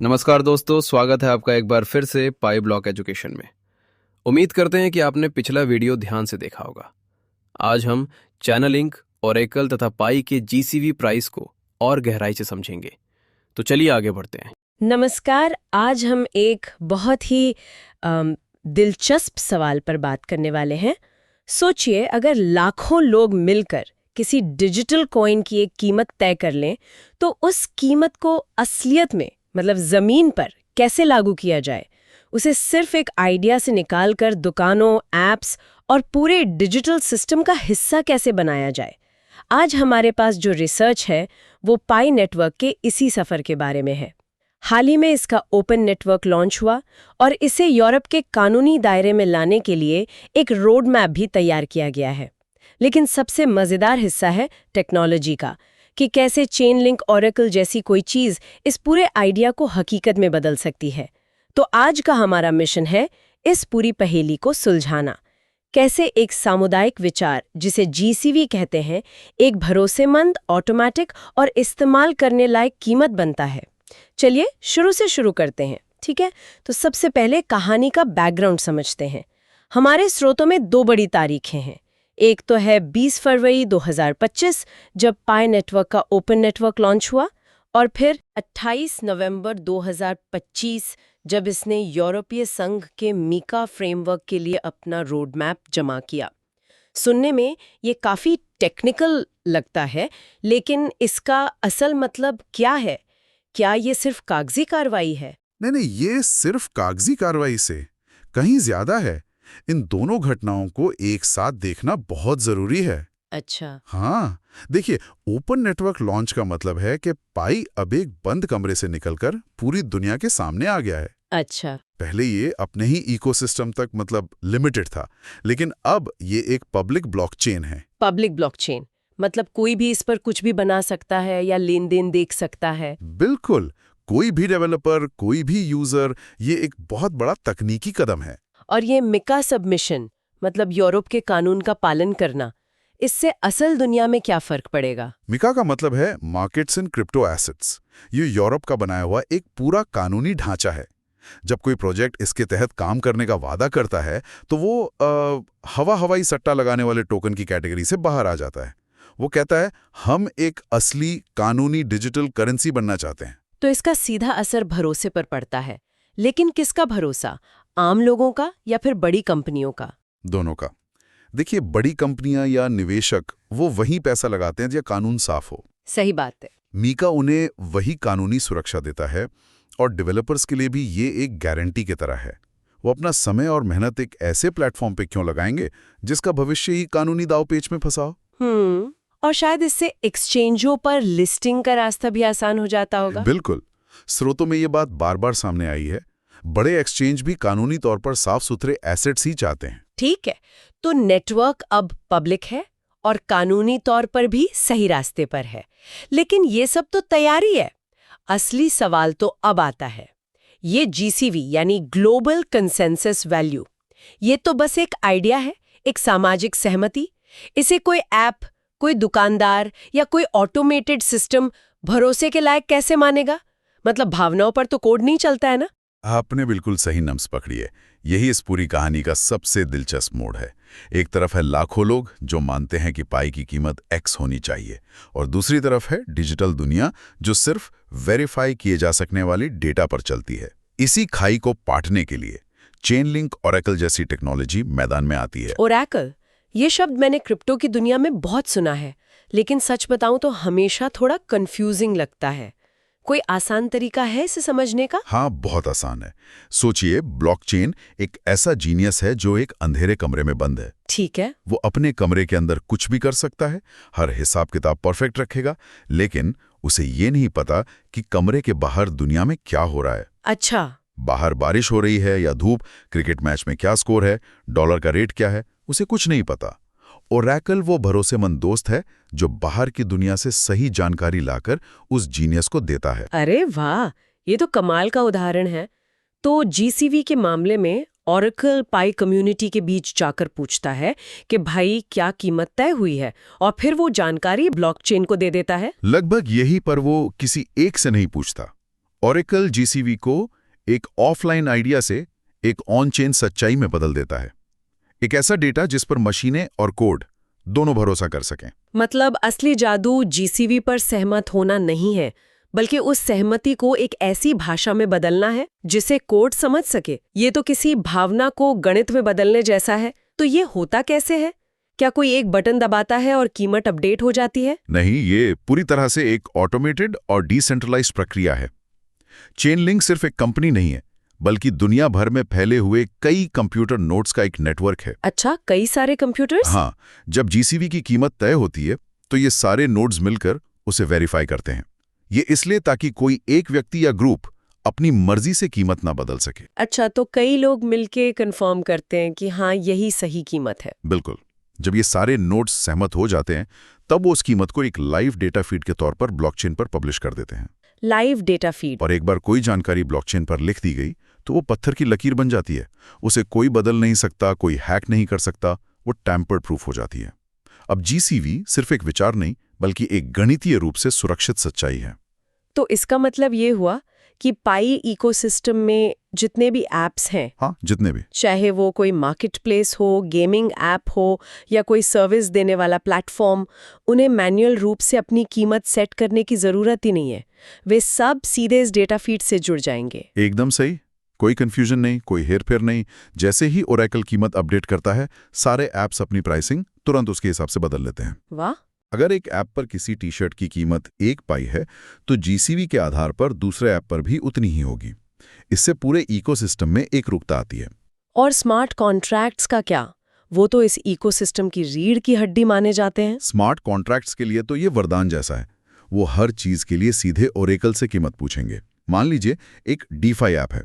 नमस्कार दोस्तों, स्वागत है आपका एक बार फिर से पाई ब्लॉक एजुकेशन में। उम्मीद करते हैं कि आपने पिछला वीडियो ध्यान से देखा होगा। आज हम चैनलिंक, ओरेकल तथा पाई के जीसीवी प्राइस को और गहराई से समझेंगे। तो चलिए आगे बढ़ते हैं। नमस्कार। आज हम एक बहुत ही दिलचस्प सवाल पर बात करने वाले हैं। सोचिए, अगर लाखों लोग मिलकर किसी डिजिटल कॉइन की एक कीमत तय कर लें, तो उस कीमत को असलियत में मतलब जमीन पर कैसे लागू किया जाए। उसे सिर्फ एक आइडिया से निकालकर दुकानों, एप्स और पूरे डिजिटल सिस्टम का हिस्सा कैसे बनाया जाए। आज हमारे पास जो रिसर्च है वो पाई नेटवर्क के इसी सफर के बारे में है। हाल ही में इसका ओपन नेटवर्क लॉन्च हुआ और इसे यूरोप के कानूनी दायरे में लाने के लिए एक रोड मैप भी तैयार किया गया है। लेकिन सबसे मजेदार हिस्सा है टेक्नोलॉजी का, कि कैसे चेनलिंक, ओरेकल जैसी कोई चीज इस पूरे आइडिया को हकीकत में बदल सकती है। तो आज का हमारा मिशन है इस पूरी पहेली को सुलझाना। कैसे एक सामुदायिक विचार, जिसे जीसीवी कहते हैं, एक भरोसेमंद, ऑटोमेटिक और इस्तेमाल करने लायक कीमत बनता है। चलिए शुरू से शुरू करते हैं, ठीक है? तो सबसे पहले कहानी का बैकग्राउंड समझते हैं। हमारे स्रोतों में दो बड़ी तारीखें हैं। एक तो है 20 फरवरी 2025, जब पाई नेटवर्क का ओपन नेटवर्क लॉन्च हुआ, और फिर 28 नवंबर 2025, जब इसने यूरोपीय संघ के मीका फ्रेमवर्क के लिए अपना रोड मैप जमा किया। सुनने में ये काफी टेक्निकल लगता है, लेकिन इसका असल मतलब क्या है? क्या ये सिर्फ कागजी कार्रवाई है? नहीं, ये सिर्फ कागजी कार्रवाई से कहीं ज्यादा है। इन दोनों घटनाओं को एक साथ देखना बहुत जरूरी है। अच्छा। हाँ, देखिए, ओपन नेटवर्क लॉन्च का मतलब है कि पाई अब एक बंद कमरे से निकलकर पूरी दुनिया के सामने आ गया है। अच्छा। पहले ये अपने ही इकोसिस्टम तक मतलब लिमिटेड था, लेकिन अब ये एक पब्लिक ब्लॉकचेन है। पब्लिक ब्लॉकचेन मतलब कोई भी इस पर कुछ भी बना सकता है या लेन देन देख सकता है? बिल्कुल, कोई भी डेवलपर, कोई भी यूजर। ये एक बहुत बड़ा तकनीकी कदम है। और ये मिका सबमिशन मतलब यूरोप के कानून का पालन करना, इससे असल दुनिया में क्या फर्क पड़ेगा? मिका का मतलब है मार्केट्स इन क्रिप्टो एसेट्स। ये यूरोप का बनाया हुआ एक पूरा कानूनी ढांचा है। जब कोई प्रोजेक्ट इसके तहत काम करने का वादा करता है, तो वो हवाई सट्टा लगाने वाले टोकन की कैटेगरी से बाहर आ जाता है। वो कहता है, हम एक असली कानूनी डिजिटल करेंसी बनना चाहते हैं। तो इसका सीधा असर भरोसे पर पड़ता है। लेकिन किसका भरोसा? आम लोगों का या फिर बड़ी कंपनियों का? दोनों का। देखिए, बड़ी कंपनियां या निवेशक वो वहीं पैसा लगाते हैं जहाँ कानून साफ हो। सही बात है। मीका उन्हें वही कानूनी सुरक्षा देता है, और डेवलपर्स के लिए भी ये एक गारंटी की तरह है। वो अपना समय और मेहनत एक ऐसे प्लेटफॉर्म पे क्यों लगाएंगे जिसका भविष्य ही कानूनी दांवपेच में फंसा हो। और शायद इससे एक्सचेंजों पर लिस्टिंग का रास्ता भी आसान हो जाता होगा। बिल्कुल, स्रोतों में ये बात बार बार सामने आई है। बड़े एक्सचेंज भी कानूनी तौर पर साफ सुथरे एसेट्स ही चाहते हैं। ठीक है, तो नेटवर्क अब पब्लिक है और कानूनी तौर पर भी सही रास्ते पर है। लेकिन ये सब तो तैयारी है। असली सवाल तो अब आता है। ये जीसीवी यानी ग्लोबल कंसेंसस वैल्यू, ये तो बस एक आइडिया है, एक सामाजिक सहमति। इसे कोई ऐप, कोई दुकानदार या कोई ऑटोमेटेड सिस्टम भरोसे के लायक कैसे मानेगा? मतलब भावनाओं पर तो कोड नहीं चलता है ना? आपने बिल्कुल सही नब्ज पकड़ी है। यही इस पूरी कहानी का सबसे दिलचस्प मोड़ है। एक तरफ है लाखों लोग जो मानते हैं कि पाई की कीमत X होनी चाहिए, और दूसरी तरफ है डिजिटल दुनिया जो सिर्फ वेरीफाई किए जा सकने वाली डेटा पर चलती है। इसी खाई को पाटने के लिए चेनलिंक, ओरेकल जैसी टेक्नोलॉजी मैदान में आती है। ओरेकल, ये शब्द मैंने क्रिप्टो की दुनिया में बहुत सुना है, लेकिन सच बताऊं तो हमेशा थोड़ा कंफ्यूजिंग लगता है। कोई आसान तरीका है इसे समझने का? हाँ, बहुत आसान है। सोचिए, ब्लॉकचेन एक ऐसा जीनियस है जो एक अंधेरे कमरे में बंद है। ठीक है। वो अपने कमरे के अंदर कुछ भी कर सकता है, हर हिसाब किताब परफेक्ट रखेगा, लेकिन उसे ये नहीं पता कि कमरे के बाहर दुनिया में क्या हो रहा है। अच्छा। बाहर बारिश हो रही है या धूप, क्रिकेट मैच में क्या स्कोर है, डॉलर का रेट क्या है, उसे कुछ नहीं पता। ओरेकल वो भरोसेमंद दोस्त है जो बाहर की दुनिया से सही जानकारी लाकर उस जीनियस को देता है। अरे वाह, ये तो कमाल का उदाहरण है। तो जीसीवी के मामले में ओरेकल पाई कम्युनिटी के बीच जाकर पूछता है कि भाई क्या कीमत तय हुई है, और फिर वो जानकारी ब्लॉकचेन को दे देता है। लगभग यही, पर वो किसी एक से नहीं पूछता। ओरेकल जीसीवी को एक ऑफलाइन आइडिया से एक ऑन चेन सच्चाई में बदल देता है। एक ऐसा डेटा जिस पर मशीनें और कोड दोनों भरोसा कर सकें। मतलब असली जादू जीसीवी पर सहमत होना नहीं है, बल्कि उस सहमति को एक ऐसी भाषा में बदलना है जिसे कोड समझ सके। ये तो किसी भावना को गणित में बदलने जैसा है। तो ये होता कैसे है? क्या कोई एक बटन दबाता है और कीमत अपडेट हो जाती है? नहीं, ये पूरी तरह से एक ऑटोमेटेड और डिसेंट्रलाइज्ड प्रक्रिया है। चेन लिंक सिर्फ एक कंपनी नहीं है, बल्कि दुनिया भर में फैले हुए कई कंप्यूटर नोड्स का एक नेटवर्क है। अच्छा, कई सारे कंप्यूटर्स? हाँ, जब जीसीवी की कीमत तय होती है तो ये सारे नोड्स मिलकर उसे वेरीफाई करते हैं। ये इसलिए ताकि कोई एक व्यक्ति या ग्रुप अपनी मर्जी से कीमत ना बदल सके। अच्छा, तो कई लोग मिलके कंफर्म करते हैं कि हाँ, यही सही कीमत है। बिल्कुल। जब ये सारे नोड्स सहमत हो जाते हैं तब वो उस कीमत को एक लाइव डेटा फीड के तौर पर ब्लॉकचेन पर पब्लिश कर देते हैं। Live data feed? और एक बार कोई जानकारी ब्लॉकचेन पर लिख दी गई तो वो पत्थर की लकीर बन जाती है। उसे कोई बदल नहीं सकता, कोई हैक नहीं कर सकता, वो टैम्पर्ड प्रूफ हो जाती है। अब जीसीवी सिर्फ एक विचार नहीं, बल्कि एक गणितीय रूप से सुरक्षित सच्चाई है। तो इसका मतलब ये हुआ कि पाई इकोसिस्टम में जितने भी ऐप्स हैं, हाँ, जितने भी, चाहे वो कोई मार्केट प्लेस हो, गेमिंग ऐप हो या कोई सर्विस देने वाला प्लेटफॉर्म, उन्हें मैन्युअल रूप से अपनी कीमत सेट करने की जरूरत ही नहीं है। वे सब सीधे इस डेटा फीड से जुड़ जाएंगे। एकदम सही। कोई कंफ्यूजन नहीं, कोई हेरफेर नहीं। जैसे ही ओरेकल कीमत अपडेट करता है, सारे ऐप्स अपनी प्राइसिंग तुरंत उसके हिसाब से बदल लेते हैं। वाह! अगर एक ऐप पर किसी टी शर्ट की कीमत 1 पाई है तो जीसीवी के आधार पर दूसरे ऐप पर भी उतनी ही होगी। इससे पूरे इकोसिस्टम में एकरूपता आती है। और स्मार्ट कॉन्ट्रैक्ट्स का क्या? वो तो इस इकोसिस्टम की रीढ़ की हड्डी माने जाते हैं। स्मार्ट कॉन्ट्रैक्ट्स के लिए तो ये वरदान जैसा है। वो हर चीज के लिए सीधे ओरेकल से कीमत पूछेंगे। मान लीजिए एक डीफाई ऐप है।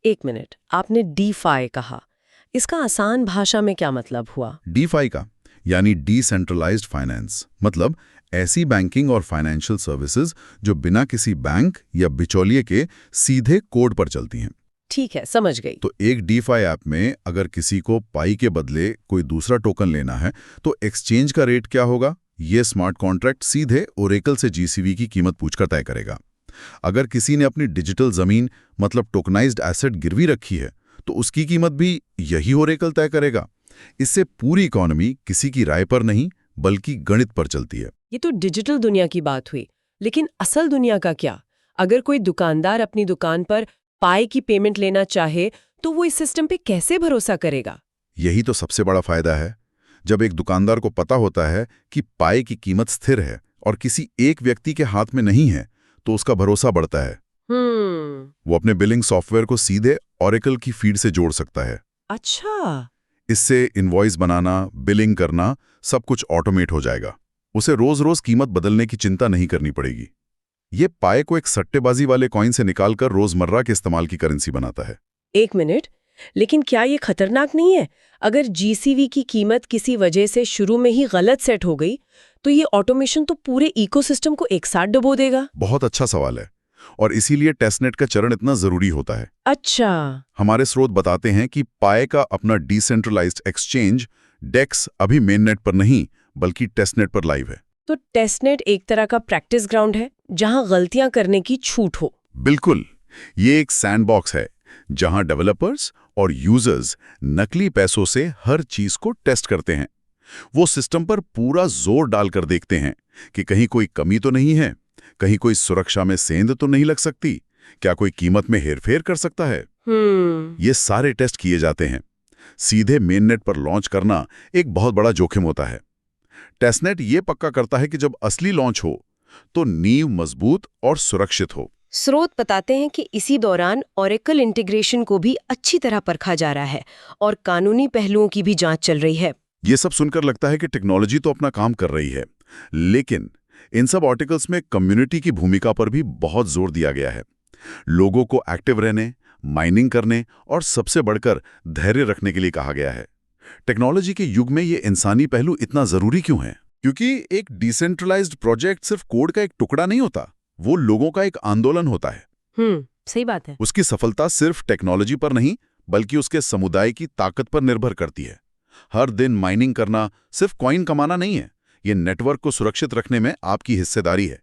1 मिनट, आपने डीफाई कहा। इसका आसान भाषा में क्या मतलब हुआ? डीफाई का यानी डिसेंट्रलाइज्ड फाइनेंस, मतलब ऐसी बैंकिंग और फाइनेंशियल सर्विसेज जो बिना किसी बैंक या बिचौलिए के सीधे कोड पर चलती हैं। ठीक है, समझ गई। तो एक डीफाई ऐप में अगर किसी को पाई के बदले कोई दूसरा टोकन लेना है तो एक्सचेंज का रेट क्या होगा, ये स्मार्ट कॉन्ट्रैक्ट सीधे ओरेकल से जीसीवी की कीमत पूछकर तय करेगा। अगर किसी ने अपनी डिजिटल जमीन मतलब टोकनाइज्ड एसेट गिरवी रखी है तो उसकी कीमत भी यही ओरेकल तय करेगा। इससे पूरी इकोनॉमी किसी की राय पर नहीं बल्कि गणित पर चलती है। ये तो डिजिटल दुनिया की बात हुई, लेकिन असल दुनिया का क्या? अगर कोई दुकानदार अपनी दुकान पर पाई की पेमेंट लेना चाहे तो वो इस सिस्टम पे कैसे भरोसा करेगा? यही तो सबसे बड़ा फायदा है। जब एक दुकानदार को पता होता है कि पाई की कीमत स्थिर है और किसी एक व्यक्ति के हाथ में नहीं है तो उसका भरोसा बढ़ता है। वो अपने बिलिंग सॉफ्टवेयर को सीधे ओरेकल की फीड से जोड़ सकता है। अच्छा। इससे इनवॉइस बनाना, बिलिंग करना सब कुछ ऑटोमेट हो जाएगा। उसे रोज-रोज कीमत बदलने की चिंता नहीं करनी पड़ेगी। ये पाई को एक सट्टेबाजी वाले कॉइन से निकालकर रोजमर्रा के इस्तेमाल की करेंसी बनाता है। 1 मिनट, लेकिन क्या ये खतरनाक नहीं है? अगर जीसीवी की कीमत किसी वजह से शुरू में ही गलत सेट हो गई तो ये ऑटोमेशन तो पूरे इकोसिस्टम को एक साथ डुबो देगा। बहुत अच्छा सवाल है और इसीलिए टेस्टनेट का चरण इतना जरूरी होता है। अच्छा। हमारे स्रोत बताते हैं कि पाई का अपना डिसेंट्रलाइज्ड एक्सचेंज डेक्स अभी मेननेट पर नहीं बल्कि टेस्टनेट पर लाइव है। तो टेस्टनेट एक तरह का प्रैक्टिस ग्राउंड है जहां गलतियां करने की छूट हो। बिल्कुल, ये एक सैंडबॉक्स है जहां डेवलपर्स और यूजर्स नकली पैसों से हर चीज को टेस्ट करते हैं। वो सिस्टम पर पूरा जोर डालकर देखते हैं कि कहीं कोई कमी तो नहीं है, कहीं कोई सुरक्षा में सेंध तो नहीं लग सकती, क्या कोई कीमत में हेरफेर कर सकता है। ये सारे टेस्ट किए जाते हैं। सीधे मेननेट पर लॉन्च करना एक बहुत बड़ा जोखिम होता है। टेस्टनेट ये पक्का करता है कि जब असली लॉन्च हो तो नींव मजबूत और सुरक्षित हो। स्रोत बताते हैं कि इसी दौरान ओरेकल इंटीग्रेशन को भी अच्छी तरह परखा जा रहा है और कानूनी पहलुओं की भी जांच चल रही है। ये सब सुनकर लगता है कि टेक्नोलॉजी तो अपना काम कर रही है, लेकिन इन सब आर्टिकल्स में कम्युनिटी की भूमिका पर भी बहुत जोर दिया गया है। लोगों को एक्टिव रहने, माइनिंग करने और सबसे बढ़कर धैर्य रखने के लिए कहा गया है। टेक्नोलॉजी के युग में ये इंसानी पहलू इतना जरूरी क्यों है? क्योंकि एक डिसेंट्रलाइज्ड प्रोजेक्ट सिर्फ कोड का एक टुकड़ा नहीं होता, वो लोगों का एक आंदोलन होता है। सही बात है। उसकी सफलता सिर्फ टेक्नोलॉजी पर नहीं बल्कि उसके समुदाय की ताकत पर निर्भर करती है। हर दिन माइनिंग करना सिर्फ कॉइन कमाना नहीं है, ये नेटवर्क को सुरक्षित रखने में आपकी हिस्सेदारी है।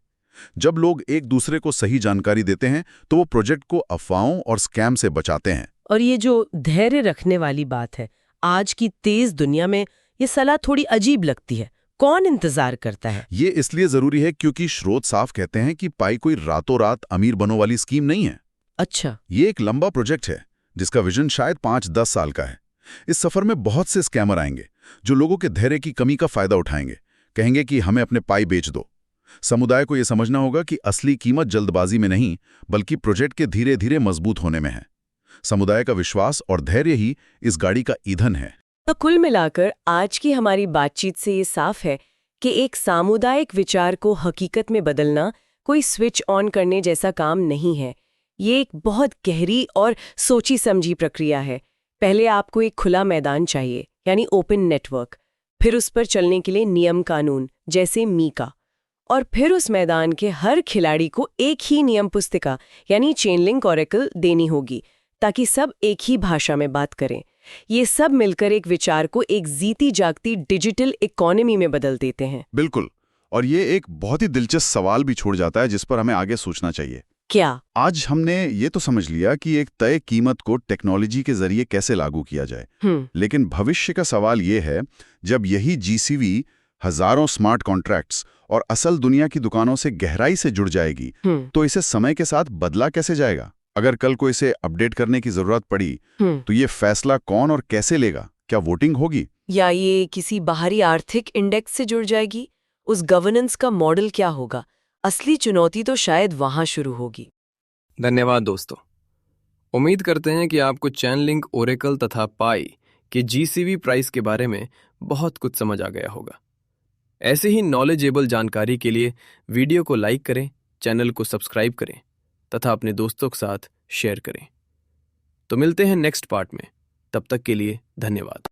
जब लोग एक दूसरे को सही जानकारी देते हैं तो वो प्रोजेक्ट को अफवाहों और स्कैम से बचाते हैं। और ये जो धैर्य रखने वाली बात है, आज की तेज दुनिया में ये सलाह थोड़ी अजीब लगती है। कौन इंतजार करता है? ये इसलिए जरूरी है क्योंकि स्रोत साफ कहते हैं कि पाई कोई रातों रात अमीर बनो वाली स्कीम नहीं है। अच्छा। ये एक लंबा प्रोजेक्ट है जिसका विजन शायद 5-10 साल का है। इस सफर में बहुत से स्कैमर आएंगे जो लोगों के धैर्य की कमी का फायदा उठाएंगे, कहेंगे कि हमें अपने पाई बेच दो। समुदाय को यह समझना होगा कि असली कीमत जल्दबाजी में नहीं बल्कि प्रोजेक्ट के धीरे धीरे मजबूत होने में है। समुदाय का विश्वास और धैर्य ही इस गाड़ी का ईंधन है। तो कुल मिलाकर आज की हमारी बातचीत से ये साफ है कि एक सामुदायिक विचार को हकीकत में बदलना कोई स्विच ऑन करने जैसा काम नहीं है। ये एक बहुत गहरी और सोची समझी प्रक्रिया है। पहले आपको एक खुला मैदान चाहिए, यानी ओपन नेटवर्क, फिर उस पर चलने के लिए नियम कानून जैसे मीका, और फिर उस मैदान के हर खिलाड़ी को एक ही नियम पुस्तिका यानी चेनलिंक ऑरेकल देनी होगी ताकि सब एक ही भाषा में बात करें। ये सब मिलकर एक विचार को एक जीती जागती डिजिटल इकोनॉमी में बदल देते हैं। बिल्कुल। और ये एक बहुत ही दिलचस्प सवाल भी छोड़ जाता है जिस पर हमें आगे सोचना चाहिए। क्या? आज हमने ये तो समझ लिया कि एक तय कीमत को टेक्नोलॉजी के जरिए कैसे लागू किया जाए, लेकिन भविष्य का सवाल ये है, जब यही जीसीवी हजारों स्मार्ट कॉन्ट्रैक्ट्स और असल दुनिया की दुकानों से गहराई से जुड़ जाएगी, तो इसे समय के साथ बदला कैसे जाएगा? अगर कल को इसे अपडेट करने की जरूरत पड़ी तो ये फैसला कौन और कैसे लेगा? क्या वोटिंग होगी, या ये किसी बाहरी आर्थिक इंडेक्स से जुड़ जाएगी? उस गवर्नेंस का मॉडल क्या होगा? असली चुनौती तो शायद वहां शुरू होगी। धन्यवाद दोस्तों। उम्मीद करते हैं कि आपको चैनलिंक, ओरेकल तथा पाई के जीसीवी प्राइस के बारे में बहुत कुछ समझ आ गया होगा। ऐसे ही नॉलेजेबल जानकारी के लिए वीडियो को लाइक करें, चैनल को सब्सक्राइब करें तथा अपने दोस्तों के साथ शेयर करें। तो मिलते हैं नेक्स्ट पार्ट में। तब तक के लिए धन्यवाद।